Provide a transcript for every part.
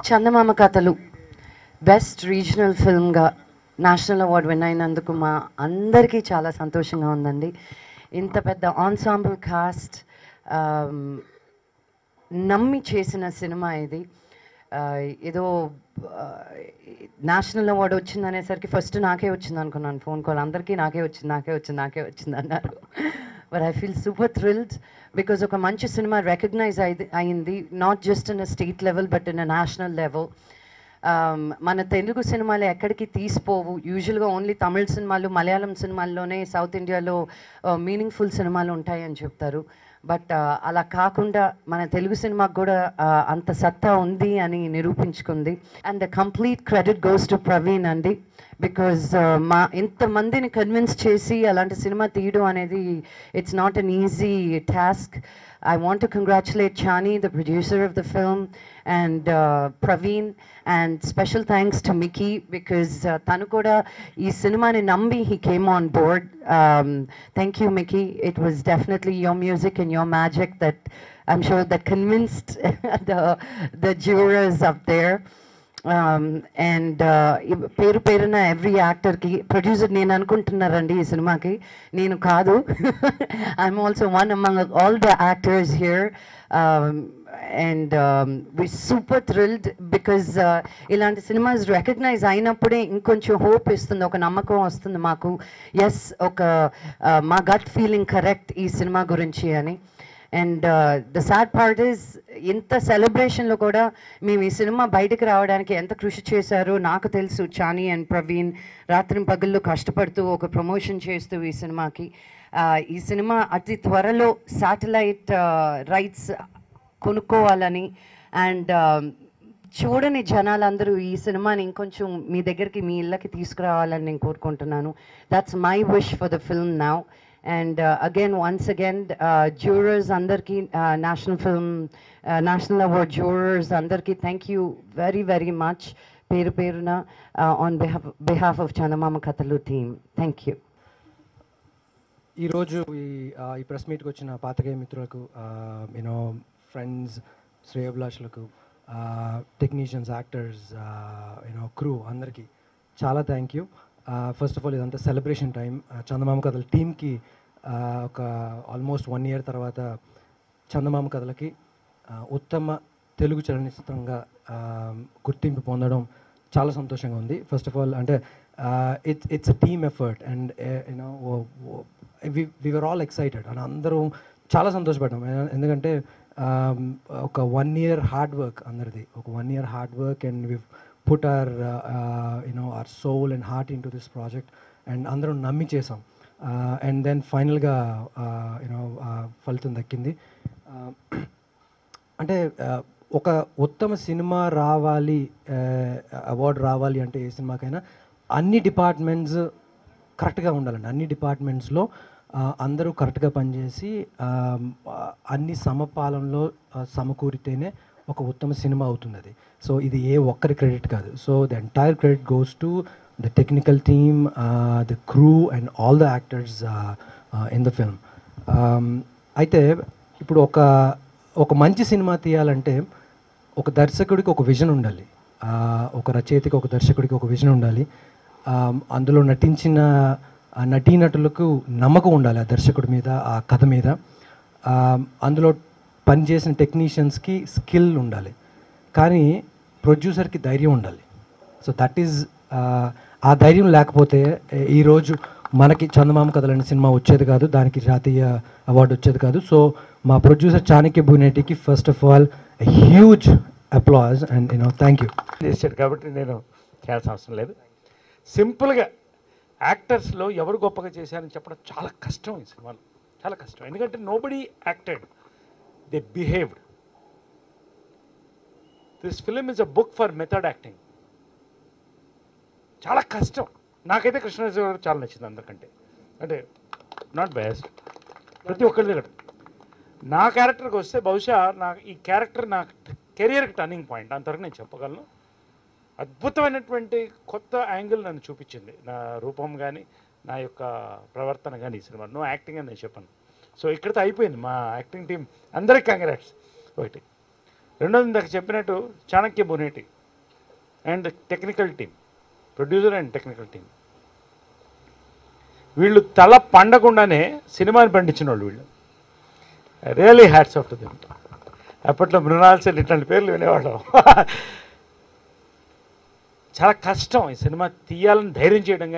చందమామ Kathalu best regional ఫిల్మ్గా national award win అయినందుకు మా అందరికీ చాలా సంతోషంగా ఉందండి. ఇంత పెద్ద ఆన్సాంబుల్ కాస్ట్ నమ్మి చేసిన సినిమా ఇది. ఏదో నేషనల్ అవార్డు వచ్చిందనేసరికి ఫస్ట్ నాకే వచ్చింది అనుకున్నాను. ఫోన్ కాల్ అందరికీ నాకే వచ్చింది అన్నారు. But I feel super thrilled because ఒక మంచి సినిమా రికగ్నైజ్ అయింది, not just in a state level but in a national level. మన తెలుగు సినిమాలు ఎక్కడికి తీసిపోవు. యూజువల్గా ఓన్లీ తమిళ సినిమాలు, మలయాళం సినిమాల్లోనే సౌత్ ఇండియాలో మీనింగ్ఫుల్ సినిమాలు ఉంటాయని చెప్తారు. బట్ అలా కాకుండా మన తెలుగు సినిమాకు కూడా అంత సత్తా ఉంది అని నిరూపించుకుంది. And the complete credit goes to Praveen అండి. బికాజ్ మా ఇంతమందిని కన్విన్స్ చేసి అలాంటి సినిమా తీయడం అనేది it's not an easy task. I want to congratulate Chani, the producer of the film, and Praveen, and special thanks to Mickey because tanu kuda ee cinema ni nambi he came on board. Thank you, Mickey. It was definitely your music and your magic that I'm sure that convinced the jurors up there. And పేరు పేరున every యాక్టర్కి producer నేను అనుకుంటున్నారండి ఈ సినిమాకి, నేను కాదు. I'm also one among all the actors here. And we super thrilled because ఇలాంటి cinemas recognise అయినప్పుడే ఇంకొంచెం హోప్ ఇస్తుంది, ఒక నమ్మకం వస్తుంది మాకు. ఎస్, ఒక మా గట్ ఫీలింగ్ కరెక్ట్ ఈ సినిమా గురించి అని. And the sad part is ఇంత సెలబ్రేషన్లో కూడా మేము ఈ సినిమా బయటకు రావడానికి ఎంత కృషి చేశారో నాకు తెలుసు. చానీ అండ్ ప్రవీణ్ రాత్రి పగళ్ళు కష్టపడుతూ ఒక ప్రమోషన్ చేస్తూ ఈ సినిమాకి. ఈ సినిమా అతి త్వరలో శాటిలైట్ రైట్స్ కొనుక్కోవాలని అండ్ చూడని జనాలందరూ ఈ సినిమాని ఇంకొంచెం మీ దగ్గరికి, మీ ఇళ్ళకి తీసుకురావాలని నేను కోరుకుంటున్నాను. That's my wish for the film now. And again, once again, jurors andarki, national award jurors andarki, thank you very very much peru peruna on behalf of Chandamama Kathalu team. Thank you. ఈ రోజు ఈ press మీట్కి వచ్చిన పాత్రికేయ మిత్రులకు, friends, శ్రేయోభిలాషులకు, technicians, actors, crew అందరికీ చాలా thank you. First of all ఇదంతా celebration time. చందమామ కథల టీమ్కి ఒక ఆల్మోస్ట్ 1 year తర్వాత చందమామ కథలకి ఉత్తమ తెలుగు చలనచిత్రంగా గుర్తింపు పొందడం చాలా సంతోషంగా ఉంది. ఫస్ట్ ఆఫ్ ఆల్ అంటే it's a team effort and we were all excited and అందరూ చాలా సంతోషపడ్డాం. ఎందుకంటే ఒక 1 year హార్డ్ వర్క్ అందరిది, ఒక 1 year hard work and we put our soul and heart into this project and అందరం నమ్మి చేసాం. అండ్ దెన్ ఫైనల్గా ఫలితం దక్కింది. అంటే ఒక ఉత్తమ సినిమా రావాలి, అవార్డు రావాలి అంటే ఏ సినిమాకైనా అన్ని డిపార్ట్మెంట్స్ కరెక్ట్గా ఉండాలండి. అన్ని డిపార్ట్మెంట్స్లో అందరూ కరెక్ట్గా పనిచేసి అన్ని సమపాలనలో సమకూరితేనే ఒక ఉత్తమ సినిమా అవుతుంది అది. సో ఇది ఏ ఒక్కరి క్రెడిట్ కాదు. So the entire credit goes to the technical team, the crew and all the actors in the film. అయితే ఇప్పుడు ఒక మంచి సినిమా తీయాలంటే ఒక దర్శకుడికి ఒక విజన్ ఉండాలి, ఒక రచయితకి, ఒక దర్శకుడికి ఒక విజన్ ఉండాలి. అందులో నటించిన నటీనటులకు నమ్మకం ఉండాలి ఆ దర్శకుడి మీద, ఆ కథ మీద. అందులో పనిచేసిన టెక్నీషియన్స్కి స్కిల్ ఉండాలి, కానీ ప్రొడ్యూసర్కి ధైర్యం ఉండాలి. సో దట్ ఈజ్ ఆ ధైర్యం లేకపోతే ఈరోజు మనకి చందమామ కథలనే సినిమా వచ్చేది కాదు, దానికి జాతీయ అవార్డు వచ్చేది కాదు. సో మా ప్రొడ్యూసర్ చాణక్య భూనేటికి first of all huge applause and thank you. చేశాడు కాబట్టి నేను చేయాల్సిన అవసరం లేదు. సింపుల్గా యాక్టర్స్లో ఎవరు గొప్పగా చేశారని చెప్పడం చాలా కష్టం ఈ సినిమాలో, చాలా కష్టం. ఎందుకంటే nobody acted, they behaved. This film is a book for method acting. చాలా కష్టం. నాకైతే కృష్ణరాజు గారు చాలా నచ్చింది అందరికంటే. అంటే నాట్ బెస్ట్, ప్రతి ఒక్కరి దగ్గర. నా క్యారెక్టర్కి వస్తే బహుశా ఈ క్యారెక్టర్ నా కెరియర్కి టర్నింగ్ పాయింట్, అంతవరకు నేను చెప్పగలను. అద్భుతమైనటువంటి కొత్త యాంగిల్ నన్ను చూపించింది, నా రూపం కానీ నా యొక్క ప్రవర్తన కానీ ఈ సినిమా. నో యాక్టింగ్ అని నేను చెప్పాను. సో ఇక్కడితో అయిపోయింది మా యాక్టింగ్ టీం, అందరికి కంగ్రాట్స్. ఒకటి. రెండోది ఇందాక చెప్పినట్టు Chanakya Bhuneti and technical team, producer and technical team, వీళ్ళు తల పండకుండానే సినిమాని పండించిన వాళ్ళు వీళ్ళు. Really hats off to them. అప్పట్లో మృణాల్ సెన్ ఇట్లాంటి పేర్లు వినేవాళ్ళం. చాలా కష్టం ఈ సినిమా తీయాలని ధైర్యం చేయడం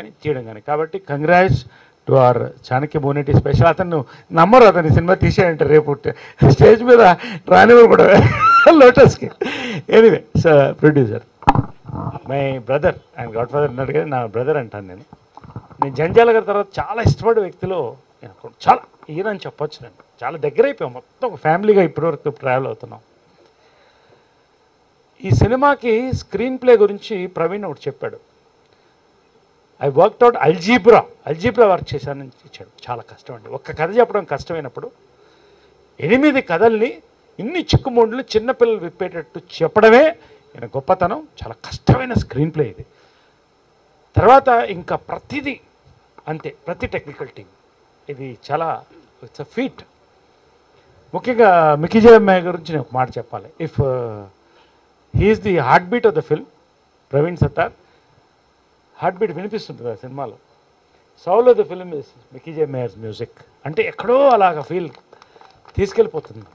కానీ. కాబట్టి congrats to our Chanakya Boneti special. అతను నమ్మరు, అతని సినిమా తీసేయంటే రేపు స్టేజ్ మీద రానివారు కూడా లోటస్కి. Anyway producer my brother and godfather అన్నాడు కదా, నా బ్రదర్ అంటాను నేను. జంజాల గారి తర్వాత చాలా ఇష్టపడే వ్యక్తిలో చాలా ఈయనని చెప్పొచ్చు. నేను చాలా దగ్గర అయిపోయాం, మొత్తం ఒక ఫ్యామిలీగా ఇప్పటివరకు ట్రావెల్ అవుతున్నాం. ఈ సినిమాకి స్క్రీన్ ప్లే గురించి ప్రవీణ్ ఒకటి చెప్పాడు. I worked out algebra work చేశానని ఇచ్చాడు. చాలా కష్టం అండి, ఒక్క కథ చెప్పడం కష్టమైనప్పుడు 8 కథల్ని ఇన్ని చిక్కుముండ్లు చిన్నపిల్లలు విప్పేటట్టు చెప్పడమే ఈయన గొప్పతనం. చాలా కష్టమైన స్క్రీన్ ప్లే ఇది. తర్వాత ఇంకా ప్రతిదీ అంతే, ప్రతి టెక్నికల్ టీం ఇది చాలా ఇట్స్ అ ఫీట్. ముఖ్యంగా మికీ జే మేయర్ గురించి నేను ఒక మాట చెప్పాలి. If he's the heartbeat of the film, Praveen Sattaru heartbeat వినిపిస్తుంటుంది ఆ సినిమాలో. Soul of the film is Mickey J Meyer's music. అంటే ఎక్కడో అలాగ ఫీల్ తీసుకెళ్ళిపోతుంది.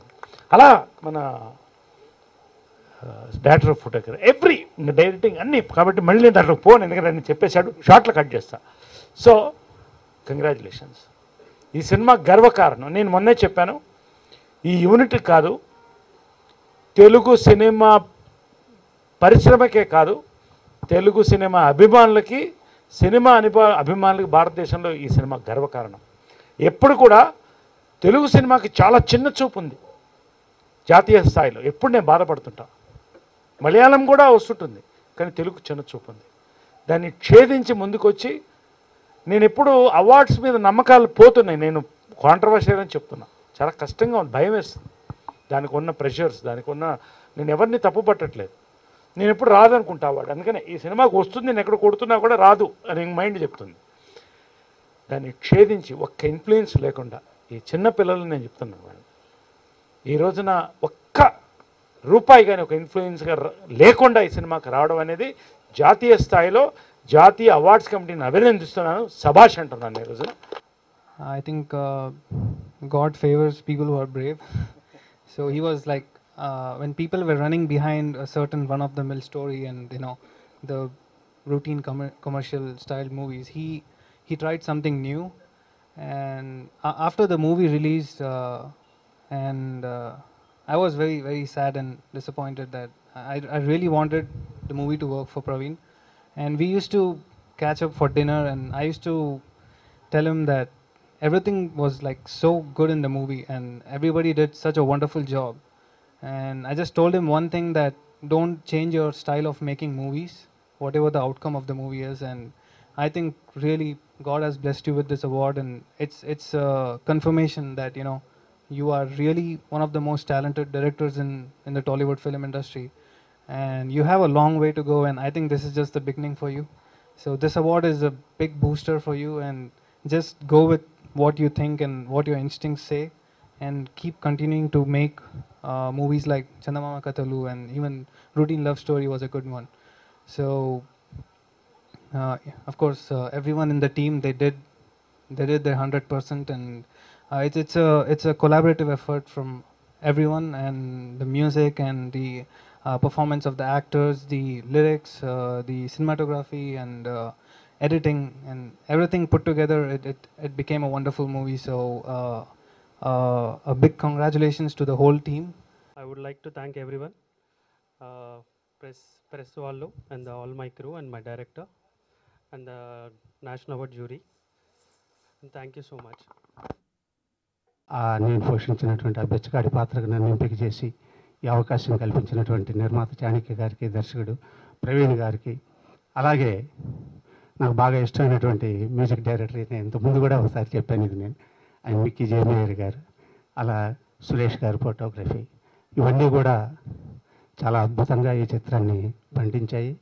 అలా మన director of photography every directing అన్నీ. కాబట్టి మళ్ళీ నేను దాంట్లో పోను, ఎందుకంటే నేను చెప్పేశాడు, షార్ట్లో కట్ చేస్తా. So congratulations. ఈ సినిమా గర్వకారణం. నేను మొన్నే చెప్పాను, ఈ యూనిట్ కాదు, తెలుగు సినిమా పరిశ్రమకే కాదు, తెలుగు సినిమా అభిమానులకి, అభిమానులకి భారతదేశంలో ఈ సినిమా గర్వకారణం. ఎప్పుడు కూడా తెలుగు సినిమాకి చాలా చిన్న చూపు ఉంది జాతీయ స్థాయిలో. ఎప్పుడు నేను బాధపడుతుంటా. మలయాళం కూడా వస్తుంటుంది, కానీ తెలుగు చిన్న చూపు ఉంది. దాన్ని ఛేదించి ముందుకొచ్చి, నేను ఎప్పుడు అవార్డ్స్ మీద నమ్మకాలు పోతున్నాయి. నేను కాంట్రవర్షియల్ అని చెప్తున్నా, చాలా కష్టంగా ఉంది, భయం వేస్తుంది. దానికి ఉన్న ప్రెషర్స్, దానికి ఉన్న, నేను ఎవరిని తప్పు పట్టట్లేదు. నేను ఎప్పుడు రాదనుకుంటా అవార్డు. అందుకనే ఈ సినిమాకు వస్తుంది, నేను ఎక్కడ కొడుతున్నా కూడా రాదు అని మైండ్ చెప్తుంది. దాన్ని ఛేదించి ఒక్క ఇన్ఫ్లుయెన్స్ లేకుండా ఈ చిన్న పిల్లలు నేను చెప్తున్నాను, ఈ రోజున ఒక్క రూపాయి కానీ ఒక ఇన్ఫ్లుయెన్స్గా లేకుండా ఈ సినిమాకి రావడం అనేది జాతీయ స్థాయిలో జాతీయ అవార్డ్స్ కమిటీని అభినందిస్తున్నాను. శభాష్ అంటున్నాను ఈ రోజున. I think God favors people who are brave. So he was like, when people were running behind a certain run-of-the-mill story and the routine commercial style movies, he tried something new. And after the movie released, I was very, very sad and disappointed that I really wanted the movie to work for Praveen. And we used to catch up for dinner, and I used to tell him that everything was like so good in the movie and everybody did such a wonderful job. And I just told him one thing, that don't change your style of making movies, whatever the outcome of the movie is. And I think really God has blessed you with this award, and it's a confirmation that you are really one of the most talented directors in the Tollywood film industry, and you have a long way to go, and I think this is just the beginning for you. So this award is a big booster for you, and just go with what you think and what your instincts say, and keep continuing to make movies like Chandamama Kathalu, and even Routine Love Story was a good one. So of course everyone in the team, they did their 100%, and it's a collaborative effort from everyone, and the music and the performance of the actors, the lyrics, the cinematography, and editing, and everything put together, it became a wonderful movie. So a big congratulations to the whole team. I would like to thank everyone, press vallu, and all my crew, and my director, and the National Award jury. And thank you so much. నేను పోషించినటువంటి ఆ బెచ్చగాడి పాత్రకు నన్ను ఎంపిక చేసి ఈ అవకాశం కల్పించినటువంటి నిర్మాత చాణక్య గారికి, దర్శకుడు ప్రవీణ్ గారికి, అలాగే నాకు బాగా ఇష్టమైనటువంటి మ్యూజిక్ డైరెక్టర్, నేను ఇంతకుముందు కూడా ఒకసారి చెప్పాను ఇది నేను, ఆయన మిక్కీ జే మేయర్ గారు, అలా సురేష్ గారు ఫోటోగ్రఫీ, ఇవన్నీ కూడా చాలా అద్భుతంగా ఈ చిత్రాన్ని పండించాయి.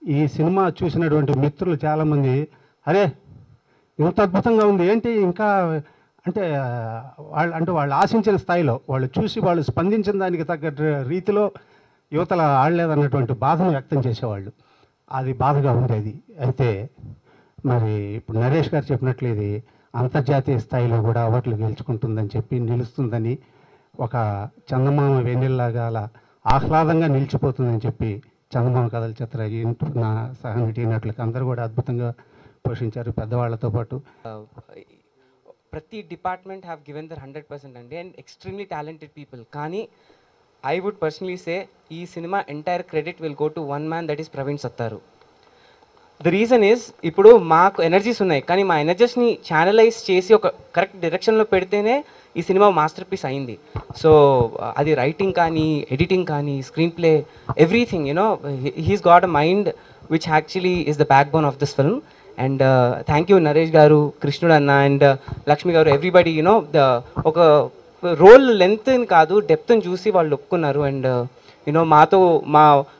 ఈ సినిమా చూసినటువంటి మిత్రులు చాలామంది, అరే ఇంత అద్భుతంగా ఉంది ఏంటి ఇంకా అంటే వాళ్ళు ఆశించిన స్థాయిలో వాళ్ళు చూసి వాళ్ళు స్పందించిన దానికి తగ్గ రీతిలో యువతల ఆడలేదన్నటువంటి బాధను వ్యక్తం చేసేవాళ్ళు. అది బాధగా ఉండేది. అయితే మరి ఇప్పుడు నరేష్ గారు చెప్పినట్లు ఇది అంతర్జాతీయ స్థాయిలో కూడా అవార్డులు గెలుచుకుంటుందని చెప్పి నిలుస్తుందని, ఒక చందమామ వెన్నెల్లాగా అలా ఆహ్లాదంగా నిలిచిపోతుందని చెప్పి చందమామ కథల చిత్ర నా సహ నటీనటులకు అందరూ కూడా అద్భుతంగా పోషించారు, పెద్దవాళ్లతో పాటు. ప్రతి డిపార్ట్మెంట్ హ్యావ్ గివెన్ దర్ 100% అండి, అండ్ ఎక్స్ట్రీమ్లీ టాలెంటెడ్ పీపుల్. కానీ ఐ వుడ్ పర్సనలీ సే ఈ cinema entire credit will go to one man, that is Praveen Sattaru. The reason is, ఇప్పుడు మాకు ఎనర్జీస్ ఉన్నాయి, కానీ మా ఎనర్జీస్ని ఛానలైజ్ చేసి ఒక కరెక్ట్ డైరెక్షన్లో పెడితేనే ఈ సినిమా మాస్టర్ పీస్ అయింది. సో అది రైటింగ్ కానీ, ఎడిటింగ్ కానీ, screenplay, everything, you know he's got a mind which actually is the backbone of this film. And thank you Naresh garu, Krishnudu anna and Lakshmi garu, everybody. You know ఒక రోల్ లెంత్ని కాదు డెప్త్ని చూసి వాళ్ళు ఒప్పుకున్నారు. And you know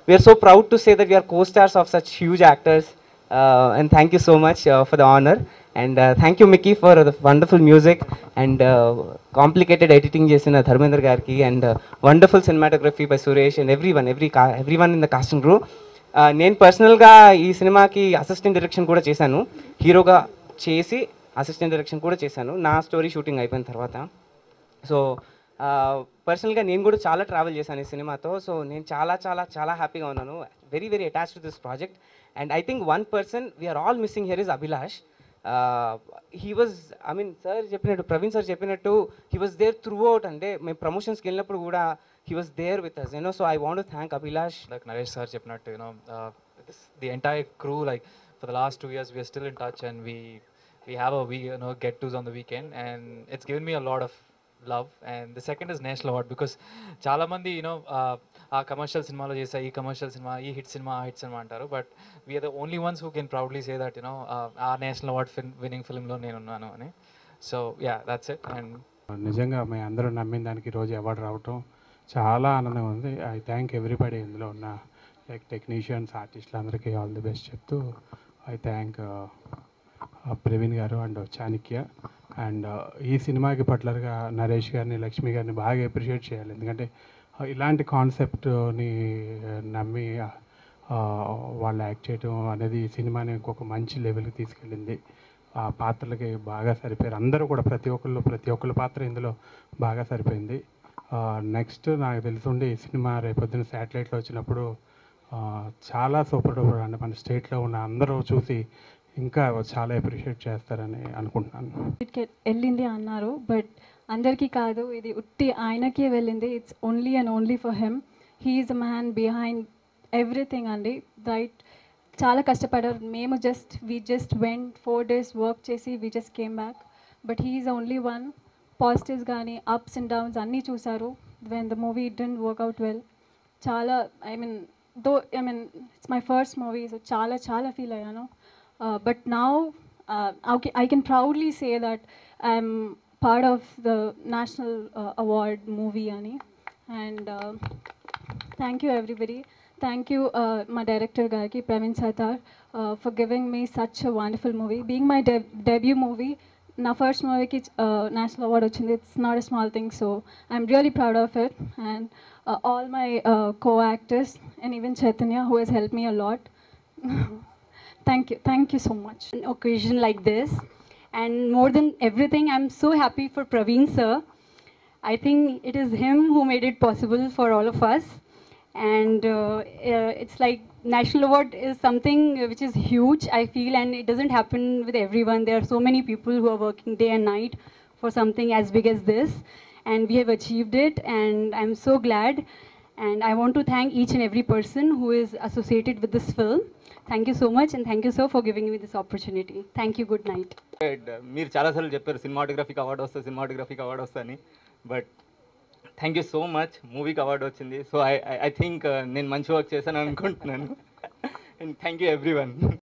we're so proud to say that we're co stars of such huge actors. And thank you so much for the honor, and thank you Mickey for the wonderful music and complicated editing chesina Dharmendra garki, and wonderful cinematography by Suresh and everyone in the cast and crew. నేను పర్సనల్గా ఈ సినిమాకి assistant direction కూడా చేశాను, హీరోగా చేసి assistant direction కూడా చేశాను నా స్టోరీ షూటింగ్ అయిపోయిన తర్వాత. సో పర్సనల్గా నేను కూడా చాలా ట్రావెల్ చేశాను ఈ సినిమాతో. సో నేను చాలా చాలా చాలా హ్యాపీగా ఉన్నాను, very very attached to this project. And I think one person we are all missing here is Abhilash. He was, I mean, sir cheppinattu, Praveen sir cheppinattu, he was there throughout, ante me promotions ki vellinappudu kuda he was there with us, you know. So I want to thank Abhilash. Like Naresh sir cheppinattu, you know, the entire crew, like for the last 2 years we are still in touch, and we have a get tos on the weekend, and it's given me a lot of love. And the second is national award, because చాలా మంది ఆ commercial సినిమాలో చేసా, ఈ commercial cinema, ఈ hit cinema అంటారు, but we're the only ones who can proudly say that ఆ national award winning ఫిల్మ్లో నేనున్నాను అని. So yeah, that's it. And నిజంగా మేము అందరూ నమ్మిన దానికి ఈరోజు అవార్డు రావటం చాలా ఆనందంగా ఉంది. ఐ థ్యాంక్ ఎవ్రీబడి, ఇందులో ఉన్న లైక్ టెక్నీషియన్స్, ఆర్టిస్టులు అందరికీ ఆల్ ది బెస్ట్ చెప్తూ ఐ థ్యాంక్ ప్రవీణ్ గారు అండ్ చాణక్య. అండ్ ఈ సినిమాకి పర్టికులర్గా నరేష్ గారిని, లక్ష్మి గారిని బాగా అప్రిషియేట్ చేయాలి, ఎందుకంటే ఇలాంటి కాన్సెప్ట్ని నమ్మి వాళ్ళు యాక్ట్ చేయడం అనేది ఈ సినిమాని ఇంకొక మంచి లెవెల్కి తీసుకెళ్ళింది. ఆ పాత్రలకి బాగా సరిపోయారు అందరూ కూడా, ప్రతి ఒక్కళ్ళ పాత్ర ఇందులో బాగా సరిపోయింది. నెక్స్ట్ నాకు తెలుసుండి ఈ సినిమా రేపొద్దున శాటిలైట్లో వచ్చినప్పుడు చాలా సూపర్ డూపర్ అంటే మన స్టేట్లో ఉన్న అందరూ చూసి ఇంకా చాలా అప్రిషియేట్ చేస్తారని అనుకుంటున్నాను. వెళ్ళింది అన్నారు, బట్ అందరికీ కాదు, ఇది ఉట్టి ఆయనకే వెళ్ళింది. It's only and only for him. He is a man behind everything అండి, రైట్. చాలా కష్టపడారు. మేము we just went 4 days work చేసి we just came back, but he is only one. Positives కానీ అప్స్ అండ్ డౌన్స్ అన్నీ చూసారు. When the movie didn't work out well, చాలా it's my first movie, so చాలా చాలా ఫీల్ అయ్యాను. But now I can proudly say that I'm part of the national award movie, Ani. And thank you everybody. Thank you my director Garki, Praveen Sattar, for giving me such a wonderful movie. Being my debut movie, na first movie ki national award ochindi. It's not a small thing, so I'm really proud of it. And all my co-actors and even Chaitanya, who has helped me a lot. Thank you so much. An occasion like this, and more than everything, I'm so happy for Praveen sir. I think it is him who made it possible for all of us, and it's like national award is something which is huge, I feel, and it doesn't happen with everyone. There are so many people who are working day and night for something as big as this, and we have achieved it, and I'm so glad. And I want to thank each and every person who is associated with this film. Thank you so much, and thank you sir for giving me this opportunity. Thank you. Good night. మీరు చాలాసార్లు చెప్పారు సినిమాటోగ్రఫీకి award వస్తుంది, but thank you so much. మూవీకి award వచ్చింది, so I think నేను మంచి work చేశాను అనుకుంటున్నాను. And thank you everyone.